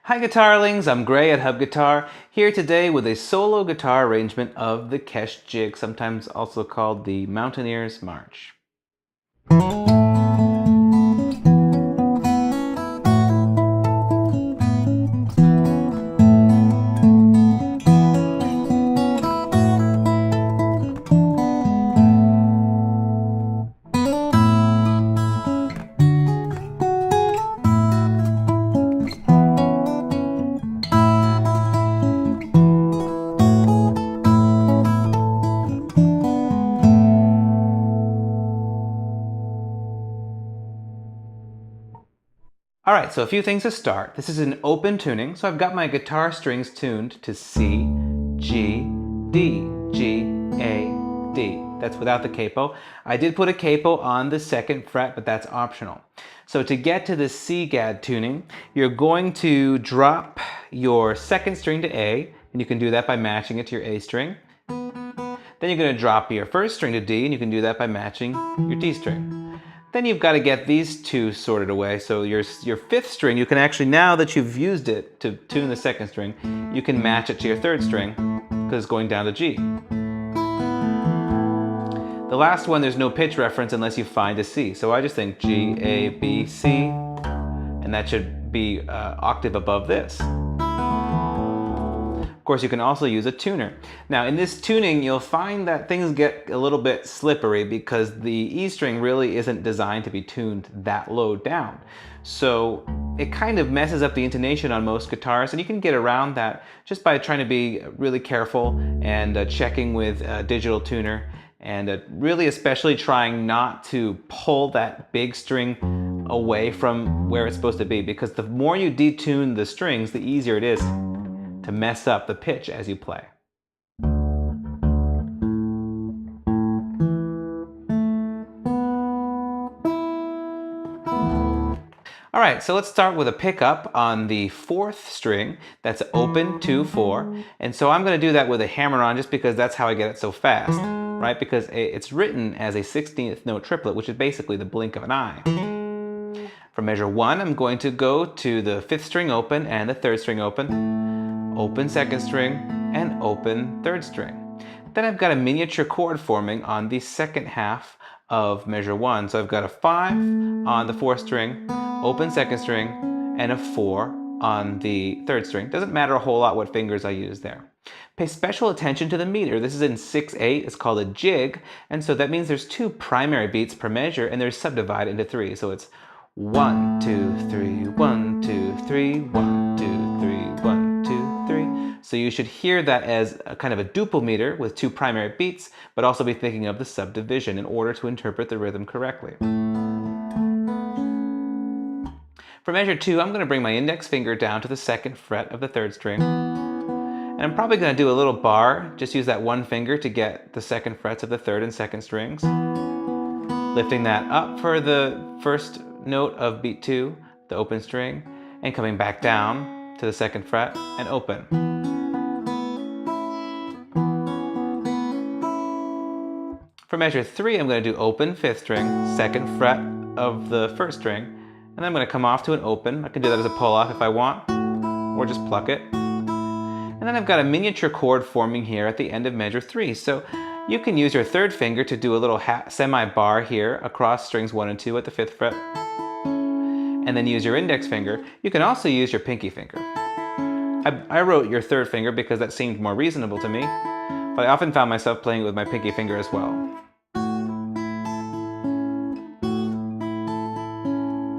Hi guitarlings, I'm Gray at Hub Guitar, here today with a solo guitar arrangement of the Kesh jig, sometimes also called the Mountaineer's March. Alright, so a few things to start. This is an open tuning, so I've got my guitar strings tuned to C, G, D, G, A, D. That's without the capo. I did put a capo on the second fret, but that's optional. So to get to the C-gad tuning, you're going to drop your second string to A, and you can do that by matching it to your A string. Then you're going to drop your first string to D, and you can do that by matching your D string. Then you've got to get these two sorted away. So your fifth string, you can actually, now that you've used it to tune the second string, you can match it to your third string because it's going down to G. The last one, there's no pitch reference unless you find a C. So I just think G, A, B, C, and that should be an octave above this. Of course, you can also use a tuner. Now, in this tuning, you'll find that things get a little bit slippery because the E string really isn't designed to be tuned that low down. So it kind of messes up the intonation on most guitars, and you can get around that just by trying to be really careful and checking with a digital tuner, and really especially trying not to pull that big string away from where it's supposed to be, because the more you detune the strings, the easier it is to mess up the pitch as you play. All right, so let's start with a pickup on the fourth string. That's open 2, 4. And so I'm going to do that with a hammer-on just because that's how I get it so fast, right? Because it's written as a 16th note triplet, which is basically the blink of an eye. For measure 1, I'm going to go to the fifth string open and the third string open second string, and open third string. Then I've got a miniature chord forming on the second half of measure 1. So I've got a 5 on the fourth string, open second string, and a 4 on the third string. Doesn't matter a whole lot what fingers I use there. Pay special attention to the meter. This is in 6/8. It's called a jig, and so that means there's 2 primary beats per measure, and they're subdivided into 3. So it's 1, 2, 3, 1, 2, 3, 1, 2, 3, 1, 2, 3. So you should hear that as a kind of a duple meter with 2 primary beats, but also be thinking of the subdivision in order to interpret the rhythm correctly. For measure 2, I'm going to bring my index finger down to the second fret of the third string. And I'm probably going to do a little bar, just use that one finger to get the second frets of the third and second strings. Lifting that up for the first note of beat 2, the open string, and coming back down to the second fret and open. For measure 3, I'm going to do open 5th string, 2nd fret of the 1st string, and then I'm going to come off to an open. I can do that as a pull-off if I want, or just pluck it. And then I've got a miniature chord forming here at the end of measure 3. So you can use your third finger to do a little semi-bar here across strings 1 and 2 at the 5th fret, and then use your index finger. You can also use your pinky finger. I wrote your third finger because that seemed more reasonable to me, but I often found myself playing it with my pinky finger as well.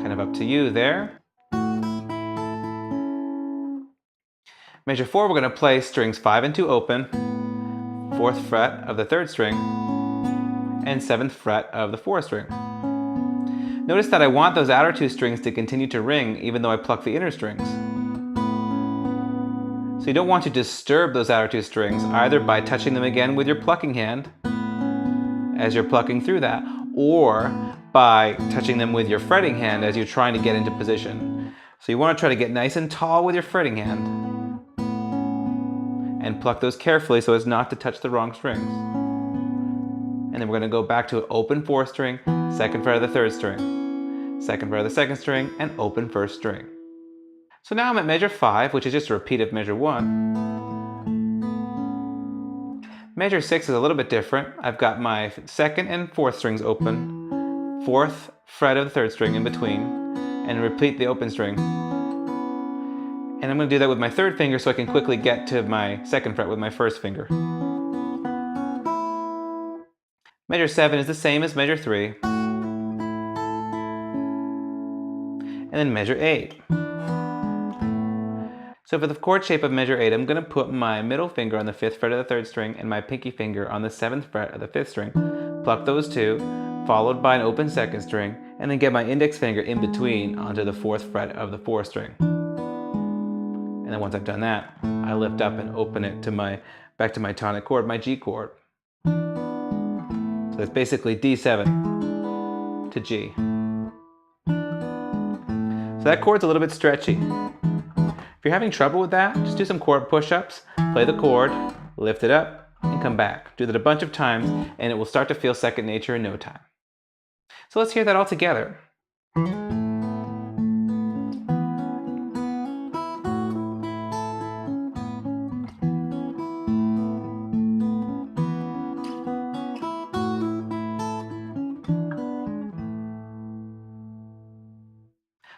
Kind of up to you there. Measure 4, we're going to play strings 5 and 2 open, 4th fret of the 3rd string, and 7th fret of the 4th string. Notice that I want those outer 2 strings to continue to ring even though I pluck the inner strings. So you don't want to disturb those outer 2 strings either by touching them again with your plucking hand as you're plucking through that, or by touching them with your fretting hand as you're trying to get into position. So you want to try to get nice and tall with your fretting hand and pluck those carefully so as not to touch the wrong strings. And then we're going to go back to an open 4th string, 2nd fret of the 3rd string, 2nd fret of the 2nd string, and open 1st string. So now I'm at measure 5, which is just a repeat of measure 1. Measure 6 is a little bit different. I've got my 2nd and 4th strings open, 4th fret of the 3rd string in between, and repeat the open string. And I'm going to do that with my 3rd finger so I can quickly get to my 2nd fret with my 1st finger. Measure 7 is the same as measure 3. And then measure 8. So for the chord shape of measure 8, I'm going to put my middle finger on the 5th fret of the 3rd string and my pinky finger on the 7th fret of the 5th string. Pluck those two, followed by an open 2nd string, and then get my index finger in between onto the 4th fret of the 4th string. And then once I've done that, I lift up and open it to back to my tonic chord, my G chord. So that's basically D7 to G. So that chord's a little bit stretchy. If you're having trouble with that, just do some chord push-ups, play the chord, lift it up, and come back. Do that a bunch of times, and it will start to feel second nature in no time. So let's hear that all together.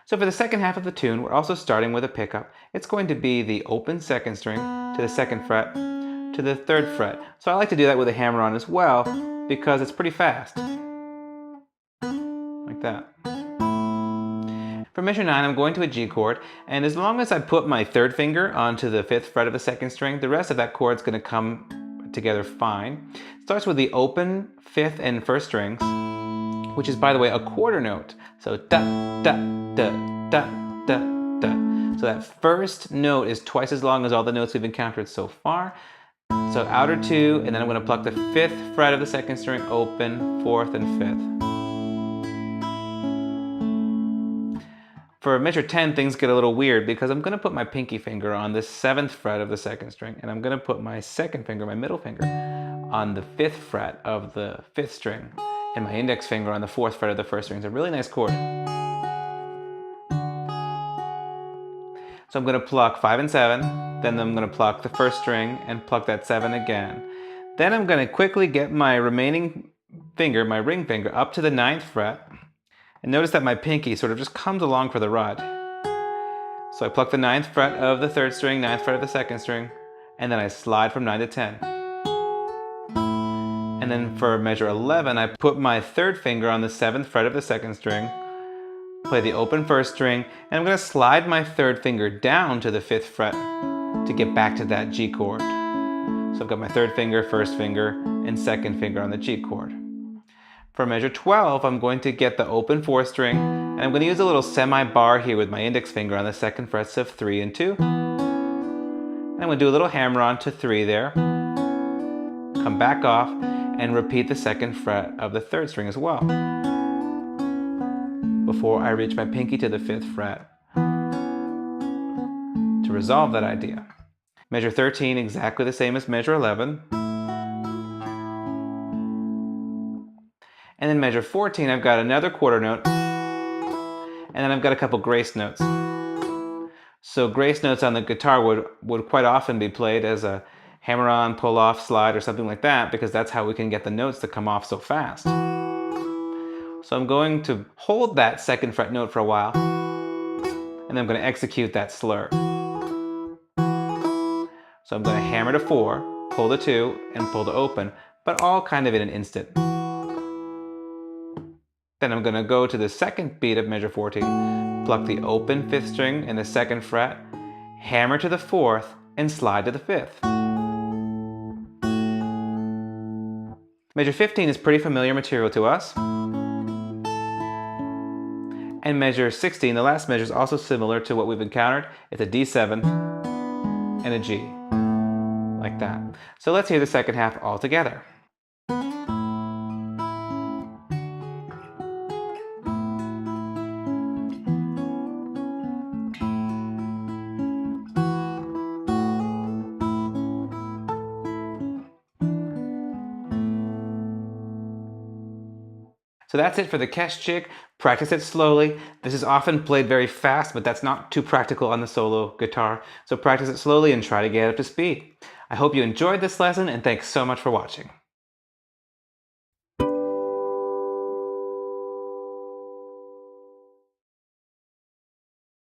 So for the second half of the tune, we're also starting with a pickup. It's going to be the open 2nd string to the 2nd fret to the 3rd fret. So I like to do that with a hammer-on as well because it's pretty fast. Like that. For measure 9, I'm going to a G chord, and as long as I put my 3rd finger onto the 5th fret of the 2nd string, the rest of that chord is going to come together fine. It starts with the open 5th and 1st strings, which is, by the way, a quarter note. So da, da, da, da, da, da. So that first note is twice as long as all the notes we've encountered so far. So outer 2, and then I'm going to pluck the 5th fret of the 2nd string open, 4th and 5th. For measure 10, things get a little weird because I'm going to put my pinky finger on the 7th fret of the 2nd string, and I'm going to put my 2nd finger, my middle finger, on the 5th fret of the 5th string, and my index finger on the 4th fret of the 1st string. It's a really nice chord. So I'm going to pluck 5 and 7, then I'm going to pluck the 1st string and pluck that 7 again. Then I'm going to quickly get my remaining finger, my ring finger, up to the 9th fret. And notice that my pinky sort of just comes along for the ride. So I pluck the 9th fret of the 3rd string, 9th fret of the 2nd string, and then I slide from 9 to 10. And then for measure 11, I put my 3rd finger on the 7th fret of the 2nd string, play the open 1st string, and I'm going to slide my 3rd finger down to the 5th fret to get back to that G chord. So I've got my 3rd finger, 1st finger, and 2nd finger on the G chord. For measure 12, I'm going to get the open 4th string, and I'm going to use a little semi-bar here with my index finger on the 2nd frets of 3 and 2. And I'm going to do a little hammer-on to 3 there, come back off, and repeat the 2nd fret of the 3rd string as well, before I reach my pinky to the 5th fret to resolve that idea. Measure 13, exactly the same as measure 11. And then measure 14, I've got another quarter note, and then I've got a couple grace notes. So grace notes on the guitar would quite often be played as a hammer-on, pull-off, slide, or something like that, because that's how we can get the notes to come off so fast. So I'm going to hold that 2nd fret note for a while, and then I'm going to execute that slur. So I'm going to hammer to 4, pull to 2, and pull to open, but all kind of in an instant. Then I'm going to go to the 2nd beat of measure 14, pluck the open 5th string in the 2nd fret, hammer to the 4th, and slide to the 5th. Measure 15 is pretty familiar material to us. And measure 16, the last measure, is also similar to what we've encountered. It's a D7 and a G, like that. So let's hear the second half all together. So that's it for the Kesh jig. Practice it slowly. This is often played very fast, but that's not too practical on the solo guitar. So practice it slowly and try to get up to speed. I hope you enjoyed this lesson, and thanks so much for watching.